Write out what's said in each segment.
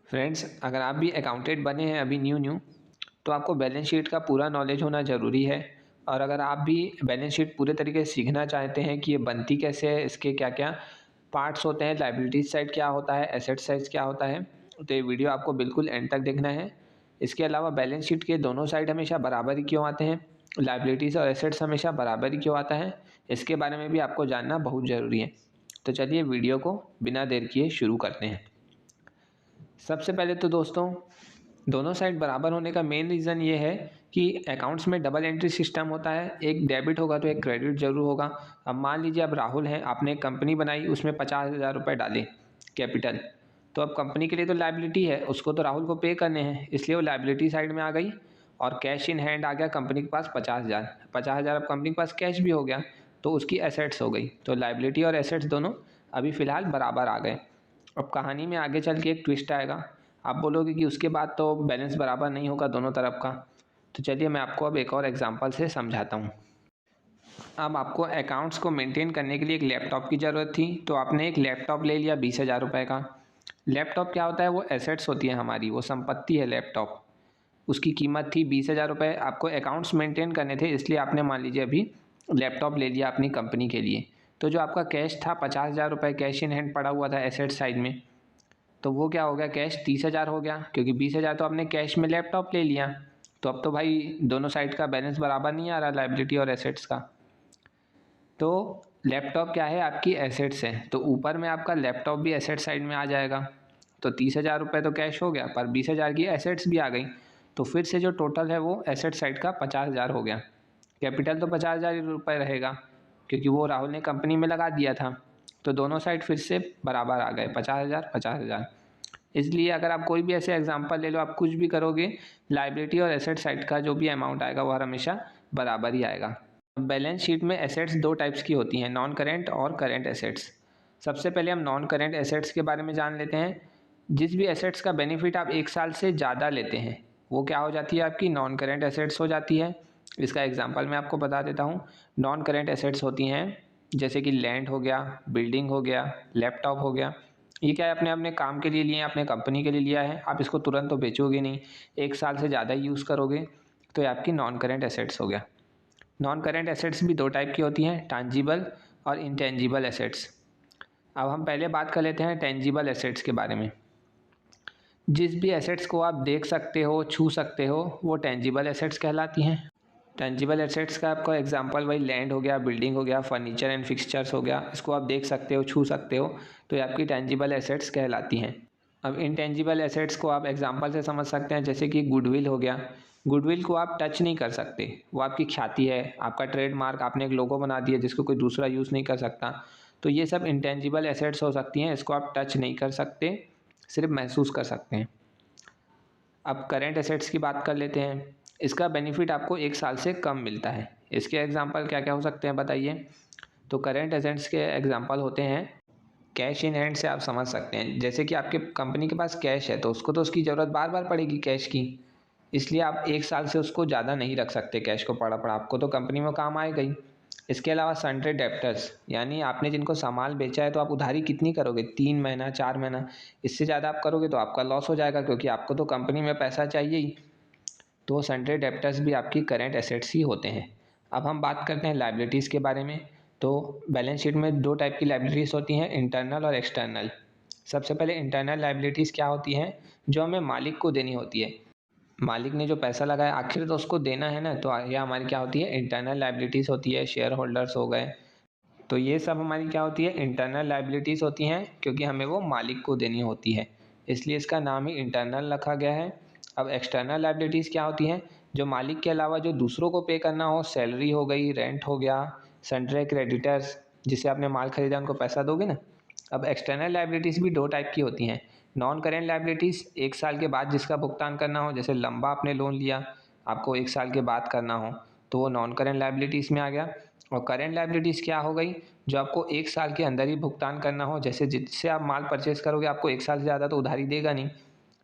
Friends, अगर आप भी अकाउंटेंट बने हैं अभी न्यू तो आपको बैलेंस शीट का पूरा नॉलेज होना ज़रूरी है। और अगर आप भी बैलेंस शीट पूरे तरीके से सीखना चाहते हैं कि ये बनती कैसे है, इसके क्या क्या पार्ट्स होते हैं, लाइबिलिटीज साइड क्या होता है, एसेट साइड क्या होता है, तो ये वीडियो आपको बिल्कुल एंड तक देखना है। इसके अलावा बैलेंस शीट के दोनों साइड हमेशा बराबर ही क्यों आते हैं, लाइबिलिटीज़ और एसेट्स हमेशा बराबर ही क्यों आता है, इसके बारे में भी आपको जानना बहुत ज़रूरी है। तो चलिए वीडियो को बिना देर किए शुरू करते हैं। सबसे पहले तो दोस्तों, दोनों साइड बराबर होने का मेन रीज़न ये है कि अकाउंट्स में डबल एंट्री सिस्टम होता है। एक डेबिट होगा तो एक क्रेडिट जरूर होगा। अब मान लीजिए अब राहुल हैं, आपने एक कंपनी बनाई, उसमें 50,000 रुपये डाले कैपिटल, तो अब कंपनी के लिए तो लाइबिलिटी है, उसको तो राहुल को पे करने हैं, इसलिए वो लाइबिलिटी साइड में आ गई। और कैश इन हैंड आ गया कंपनी के पास 50,000 अब कंपनी के पास कैश भी हो गया, तो उसकी एसेट्स हो गई। तो लाइबिलिटी और एसेट्स दोनों अभी फ़िलहाल बराबर आ गए। अब कहानी में आगे चल के एक ट्विस्ट आएगा। आप बोलोगे कि उसके बाद तो बैलेंस बराबर नहीं होगा दोनों तरफ का। तो चलिए मैं आपको अब एक और एग्जांपल से समझाता हूँ। अब आपको अकाउंट्स को मेंटेन करने के लिए एक लैपटॉप की ज़रूरत थी, तो आपने एक लैपटॉप ले लिया 20,000 रुपये का। लैपटॉप क्या होता है, वो एसेट्स होती है हमारी, वो संपत्ति है लैपटॉप। उसकी कीमत थी 20,000 रुपये। आपको अकाउंट्स मेंटेन करने थे, इसलिए आपने मान लीजिए अभी लैपटॉप ले लिया अपनी कंपनी के लिए। तो जो आपका कैश था 50,000 रुपये कैश इन हैंड पड़ा हुआ था एसेट साइड में, तो वो क्या हो गया, कैश 30,000 हो गया, क्योंकि 20,000 तो आपने कैश में लैपटॉप ले लिया। तो अब तो भाई दोनों साइड का बैलेंस बराबर नहीं आ रहा, लाइबिलिटी और एसेट्स का। तो लैपटॉप क्या है, आपकी एसेट्स है, तो ऊपर में आपका लैपटॉप भी एसेट साइड में आ जाएगा। तो 30,000 रुपये तो कैश हो गया, पर 20,000 की एसेट्स भी आ गई। तो फिर से जो टोटल है वो एसेट साइड का 50,000 हो गया। कैपिटल तो 50,000 रुपये रहेगा, क्योंकि वो राहुल ने कंपनी में लगा दिया था। तो दोनों साइड फिर से बराबर आ गए, 50,000 50,000। इसलिए अगर आप कोई भी ऐसे एग्जांपल ले लो, आप कुछ भी करोगे, लाइबिलिटी और एसेट साइड का जो भी अमाउंट आएगा वो हमेशा बराबर ही आएगा। बैलेंस शीट में एसेट्स दो टाइप्स की होती हैं, नॉन करेंट और करेंट एसेट्स। सबसे पहले हम नॉन करेंट एसेट्स के बारे में जान लेते हैं। जिस भी एसेट्स का बेनिफिट आप एक साल से ज़्यादा लेते हैं वो क्या हो जाती है, आपकी नॉन करेंट एसेट्स हो जाती है। इसका एग्जांपल मैं आपको बता देता हूँ। नॉन करेंट एसेट्स होती हैं जैसे कि लैंड हो गया, बिल्डिंग हो गया, लैपटॉप हो गया। ये क्या है, अपने अपने काम के लिए लिए हैं, अपने कंपनी के लिए लिया है, आप इसको तुरंत तो बेचोगे नहीं, एक साल से ज़्यादा यूज़ करोगे, तो ये आपकी नॉन करेंट एसेट्स हो गया। नॉन करेंट एसेट्स भी दो टाइप की होती हैं, टैंजिबल और इंटेंजिबल एसेट्स। अब हम पहले बात कर लेते हैं टैंजिबल एसेट्स के बारे में। जिस भी एसेट्स को आप देख सकते हो, छू सकते हो, वो टैंजिबल एसेट्स कहलाती हैं। टैंजिबल एसेट्स का आपका एग्जांपल वही लैंड हो गया, बिल्डिंग हो गया, फर्नीचर एंड फिक्सचर्स हो गया, इसको आप देख सकते हो, छू सकते हो, तो ये आपकी टैंजिबल एसेट्स कहलाती हैं। अब इनटेंजिबल एसेट्स को आप एग्जांपल से समझ सकते हैं, जैसे कि गुडविल हो गया। गुडविल को आप टच नहीं कर सकते, वो आपकी ख्याति है, आपका ट्रेडमार्क, आपने एक लोगो बना दिया जिसको कोई दूसरा यूज़ नहीं कर सकता। तो ये सब इंटेंजिबल एसेट्स हो सकती हैं, इसको आप टच नहीं कर सकते, सिर्फ महसूस कर सकते हैं। अब करेंट एसेट्स की बात कर लेते हैं। इसका बेनिफिट आपको एक साल से कम मिलता है। इसके एग्जांपल क्या क्या हो सकते हैं बताइए। तो करेंट एसेट्स के एग्जांपल होते हैं, कैश इन हैंड से आप समझ सकते हैं, जैसे कि आपके कंपनी के पास कैश है तो उसको तो उसकी ज़रूरत बार बार पड़ेगी कैश की, इसलिए आप एक साल से उसको ज़्यादा नहीं रख सकते कैश को, पड़ा पड़ा आपको तो कंपनी में काम आएगा ही। इसके अलावा सन्ड्री डेब्टर्स, यानी आपने जिनको सामान बेचा है तो आप उधारी कितनी करोगे, 3 महीना 4 महीना, इससे ज़्यादा आप करोगे तो आपका लॉस हो जाएगा, क्योंकि आपको तो कंपनी में पैसा चाहिए ही। तो सन्ड्री डेब्टर्स भी आपकी करेंट एसेट्स ही होते हैं। अब हम बात करते हैं लाइबिलिटीज़ के बारे में। तो बैलेंस शीट में दो टाइप की लाइबिलिटीज़ होती हैं, इंटरनल और एक्सटर्नल। सबसे पहले इंटरनल लाइबिलिटीज़ क्या होती हैं, जो हमें मालिक को देनी होती है। मालिक ने जो पैसा लगाया आखिर तो उसको देना है ना, तो यह हमारी क्या होती है, इंटरनल लाइबिलिटीज़ होती है। शेयर होल्डर्स हो गए, तो ये सब हमारी क्या होती है, इंटरनल लाइबिलिटीज़ होती हैं, क्योंकि हमें वो मालिक को देनी होती है, इसलिए इसका नाम ही इंटरनल रखा गया है। अब एक्सटर्नल लाइबिलिटीज़ क्या होती हैं, जो मालिक के अलावा जो दूसरों को पे करना हो, सैलरी हो गई, रेंट हो गया, सन्ड्री क्रेडिटर्स, जिससे आपने माल खरीदा उनको पैसा दोगे ना। अब एक्सटर्नल लाइबिलिटीज़ भी दो टाइप की होती हैं। नॉन करेंट लाइबिलिटीज़, एक साल के बाद जिसका भुगतान करना हो, जैसे लंबा आपने लोन लिया, आपको एक साल के बाद करना हो, तो वो नॉन करेंट लाइबिलिटीज़ में आ गया। और करेंट लाइबिलिटीज़ क्या हो गई, जो आपको एक साल के अंदर ही भुगतान करना हो, जैसे जिससे आप माल परचेस करोगे आपको एक साल से ज़्यादा तो उधारी देगा नहीं,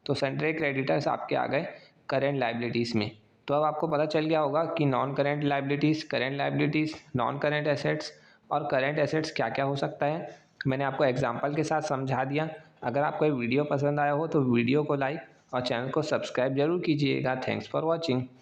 तो सन्ड्री क्रेडिटर्स आपके आ गए करेंट लाइबिलिटीज़ में। तो अब आपको पता चल गया होगा कि non current liabilities, non current assets और करेंट एसेट्स क्या क्या हो सकता है। मैंने आपको एग्जांपल के साथ समझा दिया। अगर आपको ये वीडियो पसंद आया हो तो वीडियो को लाइक और चैनल को सब्सक्राइब जरूर कीजिएगा। Thanks for watching.